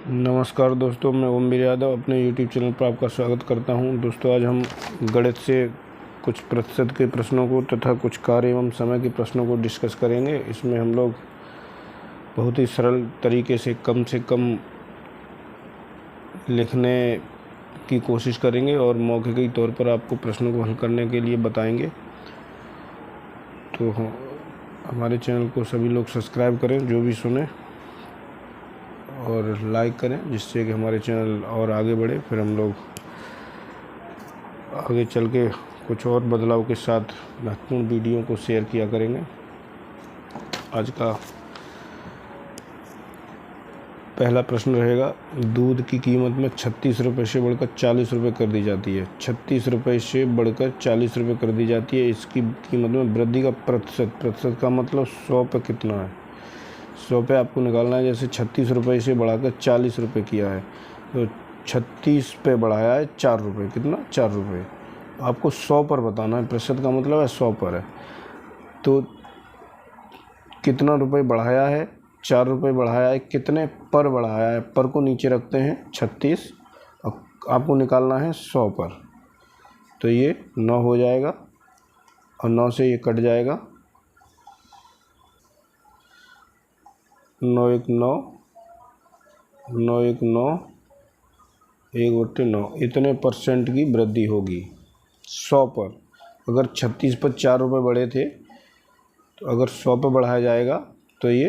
नमस्कार दोस्तों, मैं ओम वीर यादव अपने YouTube चैनल पर आपका स्वागत करता हूं। दोस्तों, आज हम गणित से कुछ प्रतिशत के प्रश्नों को तथा कुछ कार्य एवं समय के प्रश्नों को डिस्कस करेंगे। इसमें हम लोग बहुत ही सरल तरीके से कम लिखने की कोशिश करेंगे और मौखिक तौर पर आपको प्रश्नों को हल करने के लिए बताएंगे। तो हमारे चैनल को सभी लोग सब्सक्राइब करें, जो भी सुने, और लाइक करें, जिससे कि हमारे चैनल और आगे बढ़े। फिर हम लोग आगे चल के कुछ और बदलाव के साथ महत्वपूर्ण वीडियो को शेयर किया करेंगे। आज का पहला प्रश्न रहेगा, दूध की कीमत में 36 रुपये से बढ़कर 40 रुपये कर दी जाती है। 36 रुपये से बढ़कर 40 रुपये कर दी जाती है। इसकी कीमत में वृद्धि का प्रतिशत का मतलब 100 पे कितना है। 100 पे आपको निकालना है। जैसे 36 रुपये से बढ़ाकर 40 रुपये किया है, तो 36 पे बढ़ाया है 4 रुपये। कितना? 4 रुपये। आपको 100 पर बताना है। प्रतिशत का मतलब है 100 पर है। तो कितना रुपये बढ़ाया है? 4 रुपये बढ़ाया है। कितने पर बढ़ाया है? पर को नीचे रखते हैं 36, और आपको निकालना है 100 पर। तो ये 9 हो जाएगा, और 9 से ये कट जाएगा। 9 1 9, 9 1 9, 1/9। इतने परसेंट की वृद्धि होगी 100 पर। अगर 36 पर 4 रुपये बढ़े थे, तो अगर 100 पर बढ़ाया जाएगा तो ये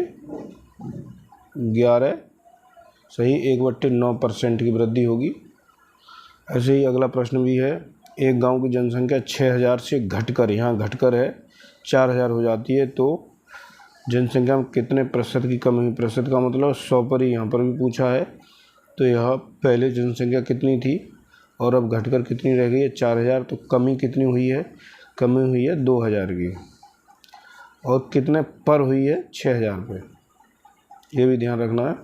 11 सही 1/9% की वृद्धि होगी। ऐसे ही अगला प्रश्न भी है। एक गांव की जनसंख्या 6000 से घटकर, यहाँ घटकर है, 4000 हो जाती है, तो जनसंख्या में कितने प्रतिशत की कमी हुई? प्रतिशत का मतलब 100 पर ही यहाँ पर भी पूछा है। तो यहाँ पहले जनसंख्या कितनी थी और अब घटकर कितनी रह गई है? 4000। तो कमी कितनी हुई है? कमी हुई है 2000 की। और कितने पर हुई है? 6000 पे। ये भी ध्यान रखना है।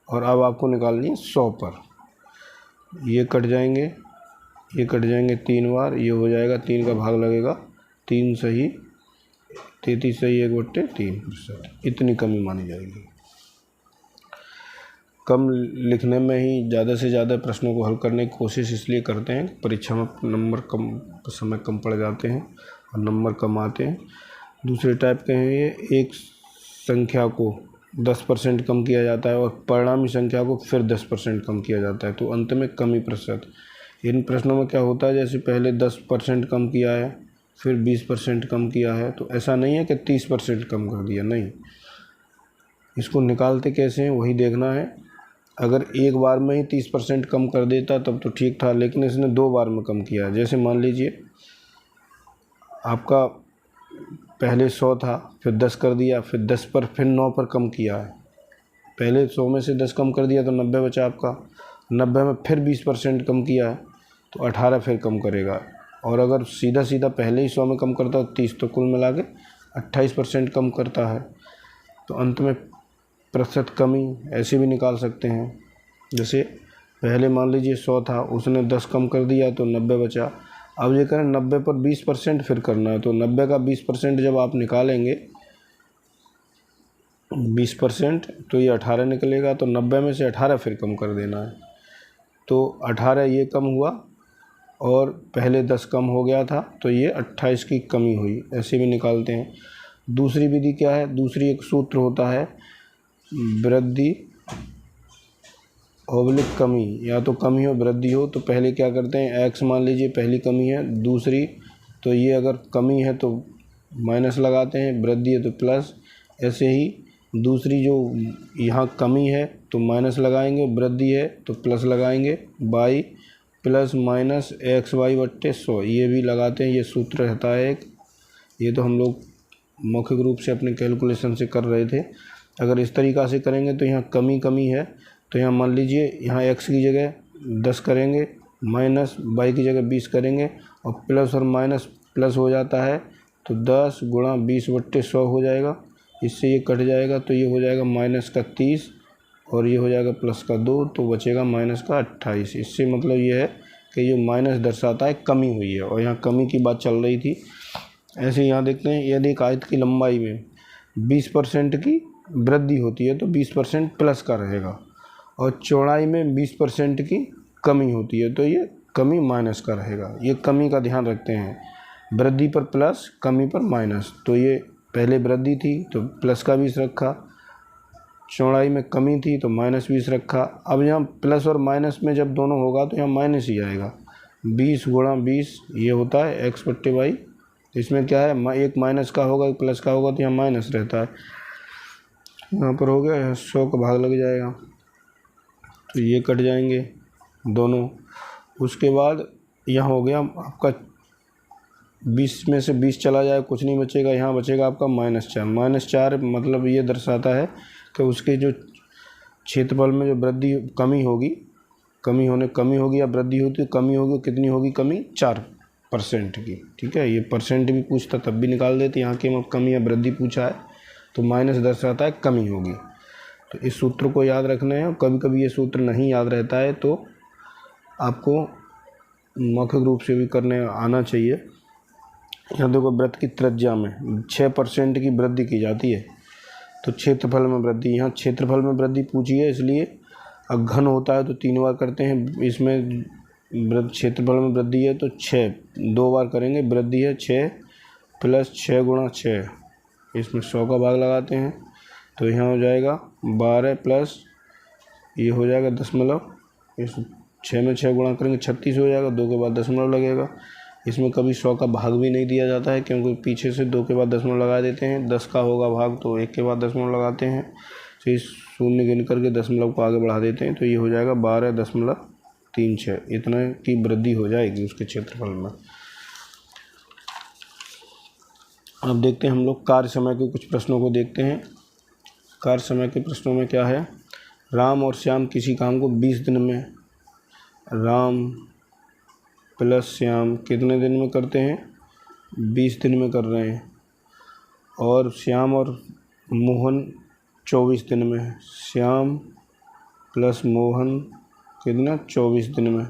और अब आपको निकालनी है 100 पर। ये कट जाएंगे, ये कट जाएंगे 3 बार, ये हो जाएगा, 3 का भाग लगेगा, 3 सही 33 सही 1/3%। इतनी कमी मानी जाएगी। कम लिखने में ही ज़्यादा से ज़्यादा प्रश्नों को हल करने की कोशिश इसलिए करते हैं, परीक्षा में नंबर कम, समय कम पड़ जाते हैं और नंबर कम आते हैं। दूसरे टाइप के हैं ये, एक संख्या को 10% कम किया जाता है और परिणामी संख्या को फिर 10% कम किया जाता है, तो अंत में कमी प्रतिशत। इन प्रश्नों में क्या होता है, जैसे पहले 10% कम किया है, फिर 20% कम किया है, तो ऐसा नहीं है कि 30% कम कर दिया, नहीं। इसको निकालते कैसे हैं वही देखना है। अगर एक बार में ही 30% कम कर देता तब तो ठीक था, लेकिन इसने 2 बार में कम किया। जैसे मान लीजिए आपका पहले 100 था, फिर 10 कर दिया, फिर 10 पर फिर 9 पर कम किया है। पहले 100 में से 10 कम कर दिया तो 90 बचा आपका। 90 में फिर 20% कम किया है, तो 18 फिर कम करेगा। और अगर सीधा सीधा पहले ही 100 में कम करता तो 30, तो कुल मिला के 28% कम करता है। तो अंत में प्रतिशत कमी ऐसे भी निकाल सकते हैं। जैसे पहले मान लीजिए 100 था, उसने 10 कम कर दिया तो 90 बचा। अब ये करें 90 पर 20% फिर करना है, तो 90 का 20% जब आप निकालेंगे 20%, तो ये 18 निकलेगा। तो 90 में से 18 फिर कम कर देना है, तो 18 ये कम हुआ, और पहले 10 कम हो गया था, तो ये 28 की कमी हुई। ऐसे भी निकालते हैं। दूसरी विधि क्या है? दूसरी एक सूत्र होता है, वृद्धि ऑब्लिक कमी, या तो कमी हो वृद्धि हो। तो पहले क्या करते हैं, x मान लीजिए पहली कमी है, दूसरी, तो ये अगर कमी है तो माइनस लगाते हैं, वृद्धि है तो प्लस। ऐसे ही दूसरी जो यहाँ कमी है तो माइनस लगाएंगे, वृद्धि है तो प्लस लगाएंगे, y प्लस माइनस XY/100 ये भी लगाते हैं। ये सूत्र रहता है एक। ये तो हम लोग मौखिक रूप से अपने कैलकुलेशन से कर रहे थे। अगर इस तरीक़ा से करेंगे तो यहाँ कमी है, तो यहाँ मान लीजिए यहाँ x की जगह 10 करेंगे, माइनस y की जगह 20 करेंगे, और प्लस और माइनस प्लस हो जाता है, तो 10 गुणा 20/100 हो जाएगा। इससे ये कट जाएगा, तो ये हो जाएगा माइनस का 30, और ये हो जाएगा प्लस का 2, तो बचेगा माइनस का 28। इससे मतलब ये है कि ये माइनस दर्शाता है कमी हुई है, और यहाँ कमी की बात चल रही थी। ऐसे यहाँ देखते हैं, यदि एक आयत की लंबाई में 20% की वृद्धि होती है तो 20% प्लस का रहेगा, और चौड़ाई में 20% की कमी होती है, तो ये कमी माइनस का रहेगा। ये कमी का ध्यान रखते हैं, वृद्धि पर प्लस, कमी पर माइनस। तो ये पहले वृद्धि थी तो प्लस का 20 रखा, चौड़ाई में कमी थी तो -20 रखा। अब यहाँ प्लस और माइनस में जब दोनों होगा तो यहाँ माइनस ही आएगा। 20 गुणा 20 ये होता है x/y। इसमें क्या है, एक माइनस का होगा एक प्लस का होगा तो यहाँ माइनस रहता है। यहाँ पर हो गया 100 का भाग लग जाएगा, तो ये कट जाएंगे दोनों। उसके बाद यहाँ हो गया आपका 20 में से 20 चला जाए, कुछ नहीं बचेगा, यहाँ बचेगा आपका -4। -4 मतलब ये दर्शाता है कि उसके जो क्षेत्रफल में जो वृद्धि कमी होगी, कमी होगी या वृद्धि होती है, कमी होगी, कितनी होगी कमी, 4% की। ठीक है, ये परसेंट भी पूछता तब भी निकाल देते, यहाँ की कमी या वृद्धि पूछा है तो माइनस दर्शाता है कमी होगी। तो इस सूत्र को याद रखना है। कभी कभी ये सूत्र नहीं याद रहता है तो आपको मौखिक रूप से भी करने आना चाहिए। यहाँ देखो, वृत्त की त्रिज्या में 6% की वृद्धि की जाती है, तो क्षेत्रफल में वृद्धि, यहाँ क्षेत्रफल में वृद्धि पूछी है, इसलिए अब घन होता है तो 3 बार करते हैं। इसमें क्षेत्रफल में वृद्धि है तो 6 2 बार करेंगे, वृद्धि है 6 + 6 × 6, इसमें 100 का भाग लगाते हैं तो यहाँ हो जाएगा 12 प्लस ये हो जाएगा दशमलव, इस 6 में 6 गुणा करेंगे 36 हो जाएगा, 2 के बाद दशमलव लगेगा। इसमें कभी 100 का भाग भी नहीं दिया जाता है क्योंकि पीछे से 2 के बाद दशमलव लगा देते हैं। 10 का होगा भाग तो 1 के बाद दशमलव लगाते हैं, तो इस शून्य गिन करके दशमलव को आगे बढ़ा देते हैं, तो ये हो जाएगा 12.36। इतना की वृद्धि हो जाएगी उसके क्षेत्रफल में। अब देखते हैं हम लोग कार्य समय के कुछ प्रश्नों को देखते हैं। कार्य समय के प्रश्नों में क्या है, राम और श्याम किसी काम को 20 दिन में, राम प्लस श्याम कितने दिन में करते हैं, 20 दिन में कर रहे हैं, और श्याम और मोहन 24 दिन में, श्याम प्लस मोहन कितना 24 दिन में,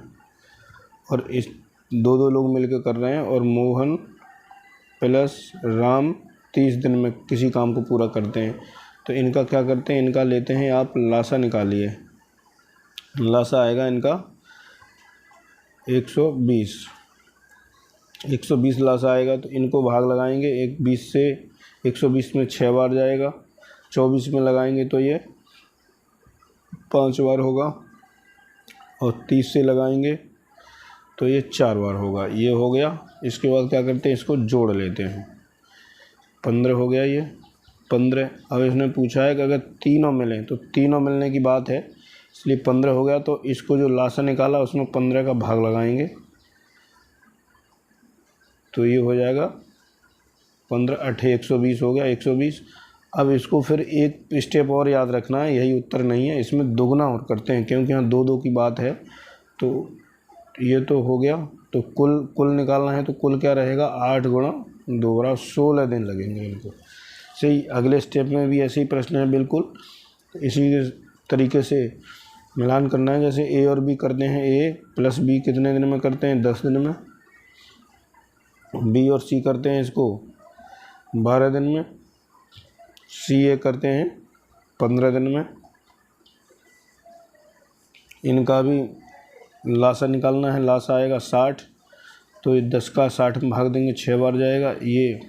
और इस दो लोग मिलकर कर रहे हैं, और मोहन प्लस राम 30 दिन में किसी काम को पूरा करते हैं। तो इनका क्या करते हैं, इनका लेते हैं आप लासा निकालिए, लासा आएगा इनका 120 लासा आएगा, तो इनको भाग लगाएंगे, 20 से 120 में 6 बार जाएगा, 24 में लगाएंगे तो ये 5 बार होगा, और 30 से लगाएंगे तो ये 4 बार होगा। ये हो गया। इसके बाद क्या करते हैं, इसको जोड़ लेते हैं, 15 हो गया ये 15। अब इसने पूछा है कि अगर तीनों मिलें, तो तीनों मिलने की बात है इसलिए 15 हो गया, तो इसको जो लासा निकाला उसमें 15 का भाग लगाएंगे तो ये हो जाएगा 15 8 120 हो गया 120। अब इसको फिर एक स्टेप और याद रखना है, यही उत्तर नहीं है, इसमें दोगुना और करते हैं क्योंकि यहाँ 2 की बात है। तो ये तो हो गया, तो कुल निकालना है, तो कुल क्या रहेगा 8 गुणा 2 बराबर 16 दिन लगेंगे इनको। सही, अगले स्टेप में भी ऐसे ही प्रश्न है, बिल्कुल इसी तरीके से मिलान करना है। जैसे ए और बी करते हैं, ए प्लस बी कितने दिन में करते हैं 10 दिन में, बी और सी करते हैं इसको 12 दिन में, सी ए करते हैं 15 दिन में। इनका भी लासा निकालना है, लासा आएगा 60, तो 10 का 60 में भाग देंगे 6 बार जाएगा, ये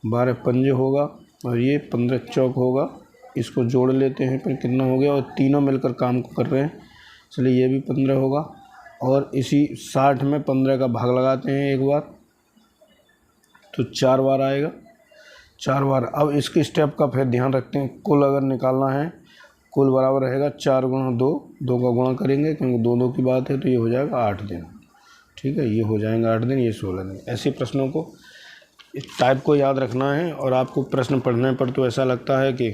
12 पंजे होगा और ये 15 चौक होगा। इसको जोड़ लेते हैं, फिर कितना हो गया, और तीनों मिलकर काम को कर रहे हैं इसलिए ये भी 15 होगा, और इसी 60 में 15 का भाग लगाते हैं एक बार तो 4 बार आएगा, 4 बार। अब इसके स्टेप का फिर ध्यान रखते हैं, कुल अगर निकालना है, कुल बराबर रहेगा 4 गुणा 2, 2 का गुणा करेंगे क्योंकि 2 की बात है, तो ये हो जाएगा 8 दिन। ठीक है, ये हो जाएंगे 8 दिन, ये 16 दिन। ऐसे प्रश्नों को इस टाइप को याद रखना है। और आपको प्रश्न पढ़ने पर तो ऐसा लगता है कि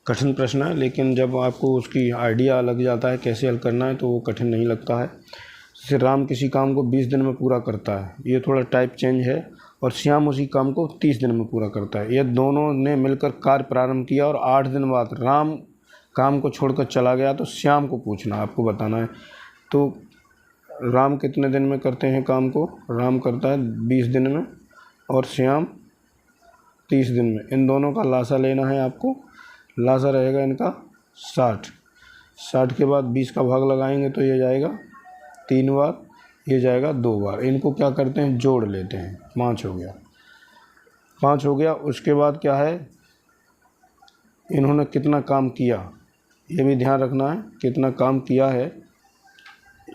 कठिन प्रश्न है, लेकिन जब आपको उसकी आइडिया लग जाता है कैसे हल करना है तो वो कठिन नहीं लगता है। जैसे राम किसी काम को 20 दिन में पूरा करता है, ये थोड़ा टाइप चेंज है, और श्याम उसी काम को 30 दिन में पूरा करता है। ये दोनों ने मिलकर कार्य प्रारंभ किया और 8 दिन बाद राम काम को छोड़कर चला गया, तो श्याम को पूछना, आपको बताना है। तो राम कितने दिन में करते हैं काम को, राम करता है 20 दिन में और श्याम 30 दिन में। इन दोनों का लासा लेना है आपको, लासा रहेगा इनका 60, 60 के बाद 20 का भाग लगाएंगे तो ये जाएगा 3 बार, ये जाएगा 2 बार। इनको क्या करते हैं, जोड़ लेते हैं। 5 हो गया, 5 हो गया। उसके बाद क्या है, इन्होंने कितना काम किया ये भी ध्यान रखना है, कितना काम किया है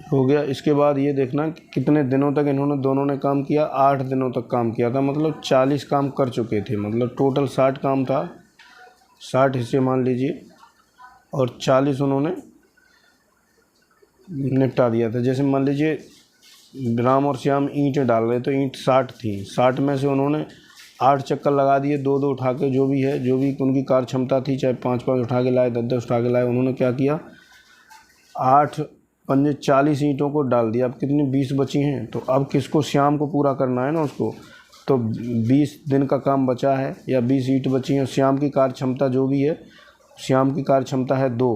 हो गया। इसके बाद ये देखना कि कितने दिनों तक इन्होंने दोनों ने काम किया। 8 दिनों तक काम किया था, मतलब 40 काम कर चुके थे। मतलब टोटल 60 काम था, 60 हिस्से मान लीजिए, और 40 उन्होंने निपटा दिया था। जैसे मान लीजिए राम और श्याम ईंटें डाल रहे, तो ईंट 60 थी, 60 में से उन्होंने 8 चक्कर लगा दिए, 2-2 उठा के, जो भी है, जो भी उनकी कार्य क्षमता थी, चाहे 5-5 उठा के लाए, 10-10 उठा के लाए। उन्होंने क्या किया, 8 पंजे 40 ईंटों को डाल दिया। अब कितनी, 20 बची हैं। तो अब किसको, श्याम को पूरा करना है ना उसको। तो 20 दिन का काम बचा है, या 20 ईंट बची हैं। श्याम की कार्य क्षमता जो भी है, श्याम की कार्य क्षमता है 2,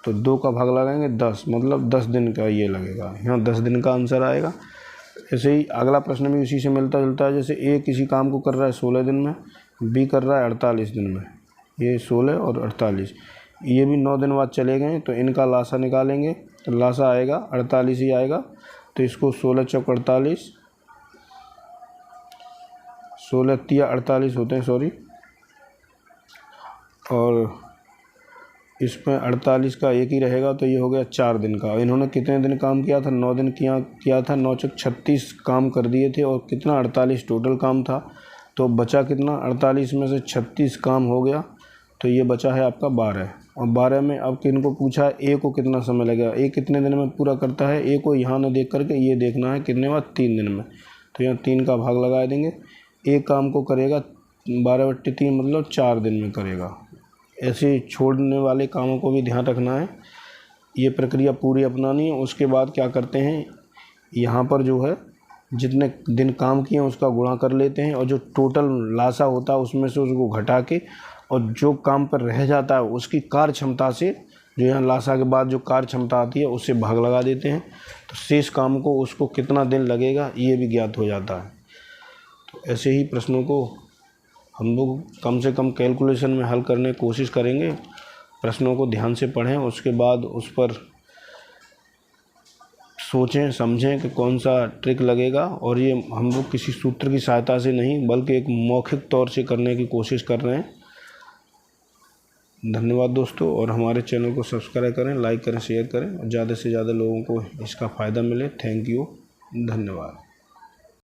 तो 2 का भाग लगाएंगे 10, मतलब 10 दिन का ये लगेगा। यहाँ 10 दिन का आंसर आएगा। ऐसे ही अगला प्रश्न भी उसी से मिलता जुलता है। जैसे ए किसी काम को कर रहा है 16 दिन में, बी कर रहा है 48 दिन में। ये 16 और 48, ये भी 9 दिन बाद चले गए, तो इनका लासा निकालेंगे। तो लासा आएगा 48 ही आएगा। तो इसको 16 चौक 48, 16 तिया 48 होते हैं, सॉरी, और इसमें 48 का एक ही रहेगा, तो ये हो गया 4 दिन का। इन्होंने कितने दिन काम किया था, 9 दिन किया था। 9 चौक 36 काम कर दिए थे, और कितना, 48 टोटल काम था। तो बचा कितना, 48 में से 36 काम हो गया, तो ये बचा है आपका 12। और 12 में अब इनको पूछा है ए को कितना समय लगेगा, ए कितने दिन में पूरा करता है। ए को यहाँ न देख करके ये देखना है कितने बाद, 3 दिन में। तो यहाँ 3 का भाग लगा देंगे। एक काम को करेगा 12/3, मतलब 4 दिन में करेगा। ऐसे छोड़ने वाले कामों को भी ध्यान रखना है, ये प्रक्रिया पूरी अपनानी है। उसके बाद क्या करते हैं, यहाँ पर जो है जितने दिन काम किए उसका गुणा कर लेते हैं, और जो टोटल लासा होता है उसमें से उसको घटा के, और जो काम पर रह जाता है उसकी कार्य क्षमता से, जो यहाँ लासा के बाद जो कार्य क्षमता आती है उससे भाग लगा देते हैं। तो शेष काम को, उसको कितना दिन लगेगा, ये भी ज्ञात हो जाता है। तो ऐसे ही प्रश्नों को हम लोग कम से कम कैलकुलेशन में हल करने की कोशिश करेंगे। प्रश्नों को ध्यान से पढ़ें, उसके बाद उस पर सोचें समझें कि कौन सा ट्रिक लगेगा। और ये हम लोग किसी सूत्र की सहायता से नहीं, बल्कि एक मौखिक तौर से करने की कोशिश कर रहे हैं। धन्यवाद दोस्तों, और हमारे चैनल को सब्सक्राइब करें, लाइक करें, शेयर करें, और ज़्यादा से ज़्यादा लोगों को इसका फ़ायदा मिले। थैंक यू, धन्यवाद।